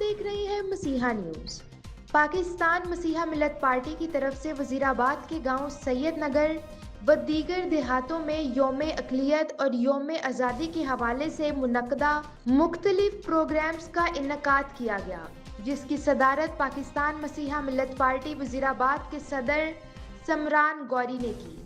देख रही हैं मसीहा न्यूज। पाकिस्तान मसीहा मिल्लत पार्टी की तरफ से वजीराबाद के गांव सैयद नगर व दीगर देहातों में यौम अक़लियत और यौम आज़ादी के हवाले से मुनक्कदा मुख्तलिफ प्रोग्राम्स का इन्नेकाद किया गया, जिसकी सदारत पाकिस्तान मसीहा मिल्लत पार्टी वजीराबाद के सदर समरान गौरी ने की।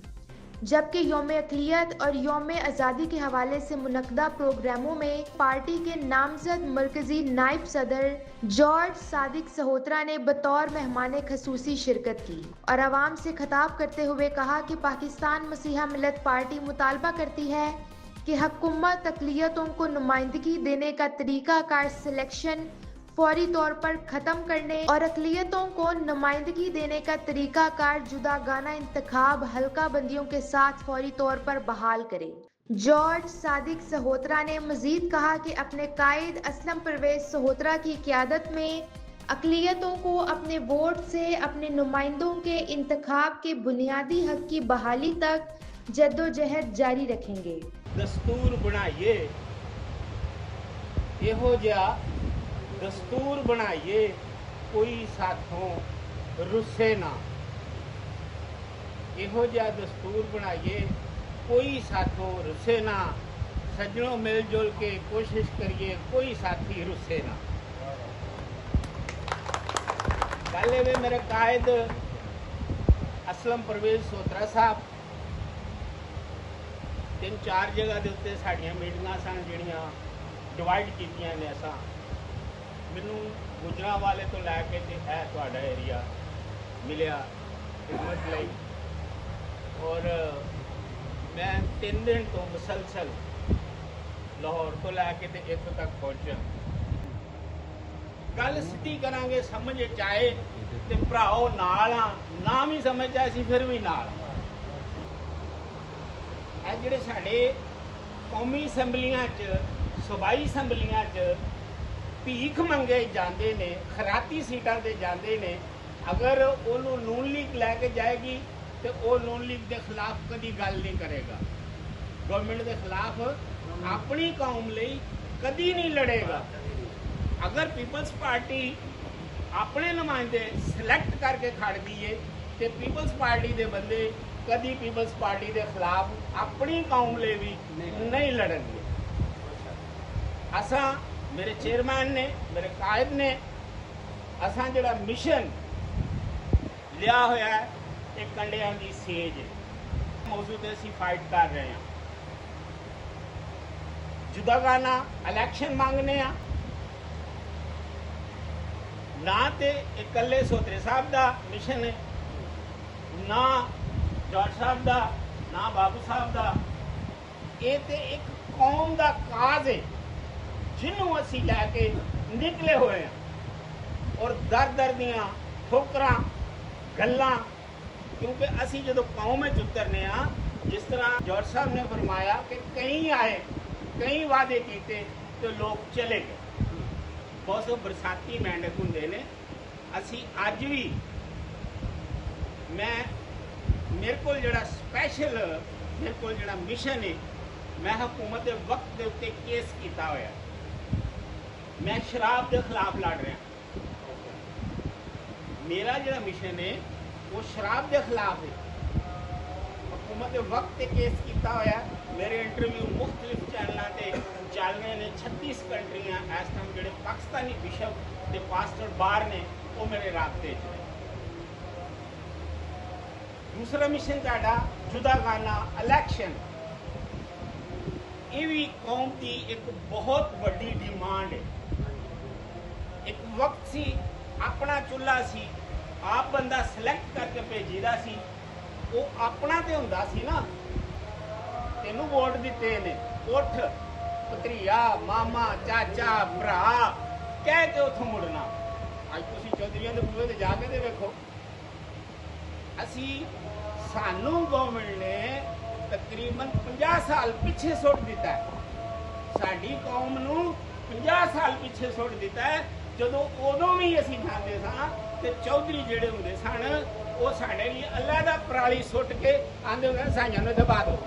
जबकि यौम अक़लियत और यौम आज़ादी के हवाले से मुनक्कदा प्रोग्रामों में पार्टी के नामजद मरकजी नायब सदर जॉर्ज सादिक सहोत्रा ने बतौर मेहमान खसूसी शिरकत की और आवाम से खिताब करते हुए कहा कि पाकिस्तान मसीहा मिल्लत पार्टी मुतालबा करती है कि हुकूमत अक़लियतों को नुमाइंदगी देने का तरीक़ाकार सिलेक्शन फौरी तौर पर ख़त्म करने और अक़लियतों को नुमाइंदगी देने का तरीक़ाकार जुदागाना इंतखाब हल्का बंदियों के साथ फौरी तौर पर बहाल करे। जॉर्ज सादिक सहोत्रा ने मजीद कहा कि अपने कायद असलम परवेज सहोत्रा की क़यादत में अक़लियतों को अपने वोट से अपने नुमाइंदों के इंतखाब के बुनियादी हक की बहाली तक जद्दोजहद जारी रखेंगे। दस्तूर बनाइए, यहो जिहा दस्तूर बनाइए, कोई साथों रुस्से ना। यहो जिहा दस्तूर बनाइए, कोई साथों रुस्से ना। सज्जनों मिलजुल के कोशिश करिए, कोई साथी रुस्से ना। गल वे मेरे कायद असलम परवेज सहोत्रा साहब 3-4 जगह के उत्ते साड़ियां मीटिंगां सन जिहड़ियां डिवाइड कीतियां ने। असां मैनू गुजरांवाले तो लैके ते है तुहाडा एरिया मिलिया खिदमत लई, और मैं 3 दिन तो मुसलसल लाहौर तो लैके ते इत्थों तक पहुंचा। गल सिद्धी करांगे, समझ आए ते भराओ नाल आ, ना भी समझ आए सी फिर भी नाल। ਇਹ ਜਿਹੜੇ ਸਾਡੇ ਕੌਮੀ ਅਸੈਂਬਲੀਆਂ 'ਚ ਸੂਬਾਈ ਅਸੈਂਬਲੀਆਂ 'ਚ ਭੀਖ ਮੰਗੇ ਜਾਂਦੇ ਨੇ, ਖਰਾਤੀ ਸੀਟਾਂ ਤੇ ਜਾਂਦੇ ਨੇ, ਅਗਰ ਉਹਨੂੰ ਨੂਨ ਲੀਗ ਲੈ ਕੇ ਜਾਏਗੀ ਤੇ ਉਹ ਨੂਨ ਲੀਗ ਦੇ ਖਿਲਾਫ ਕਦੀ ਗੱਲ ਨਹੀਂ ਕਰੇਗਾ, ਗਵਰਨਮੈਂਟ ਦੇ ਖਿਲਾਫ ਆਪਣੀ ਕੌਮ ਲਈ ਕਦੀ ਨਹੀਂ ਲੜੇਗਾ। ਅਗਰ ਪੀਪਲਸ ਪਾਰਟੀ ਆਪਣੇ ਨੁਮਾਇੰਦੇ ਸਿਲੈਕਟ ਕਰਕੇ ਖੜਦੀ ਏ ਤੇ ਪੀਪਲਸ ਪਾਰਟੀ ਦੇ ਬੰਦੇ कभी पीपल्स पार्टी के खिलाफ अपनी कौम ले भी नहीं लड़नगे। असा मेरे चेयरमैन ने, मेरे कायद ने असा जड़ा मिशन लिया होया है एक कंडियां की सेज मौजू ते असी फाइट कर रहे हैं। जुदागाना इलैक्शन मांगने ना ते इकल्ले सहोत्रे साहब का मिशन है, ना जॉर्ज साहब का, ना बाबू साहब का। ये तो एक कौम का काज है जिन्हों असी लैके निकले हुए हैं, और दर दर दियां ठोकरां गल्लां, क्योंकि असी जो कौम में उतरने जिस तरह जॉर्ज साहब ने फरमाया कि कई आए, कई वादे किए तो लोग चले गए। बहुत बरसाती मेंढक हुंदे ने। असी अज भी मेरे को जड़ा स्पैशल मेरे को जड़ा मिशन है, मैं हुकूमत के वक्त के उत्ते केस किया होया। मैं शराब के खिलाफ लड़ रहा। मेरा जड़ा मिशन है वो शराब के खिलाफ है। हुकूमत के वक्त के केस किया होया। मेरे इंटरव्यू मुख्तलिफ चैनलों पर चल रहे हैं। 36 कंट्रियां इस टाइम जोड़े पाकिस्तानी बिशप के पास्टर बाहर ने वो मेरे राबते च। दूसरा मिशन ताड़ा जुदागाना इलैक्शन। ये भी कौम की एक बहुत बड़ी डिमांड है। एक वक्त सी अपना चूल्हा सी, आप बंदा सिलेक्ट करके भेजीदा सी, वो अपना तो हुंदा सी ना, तेनू वोट दिते ने, उठ भतरीआ मामा चाचा भरा कह के उथों मुड़ना। अज तुसीं चौधरीआं दे बूहे ते जाके ते वेखो, असी सानू गवर्नमेंट ने तकरीबन 50 साल पिछे सुट दिता है। साडी कौम नू 50 साल पिछे सुट दिता है। जदों उदों भी असी जाते सां ते चौधरी जिहड़े हुंदे सन वो साडे लिए अलहदा पराली सुट के आंदे हुंदे साइयां नूं दबा दो।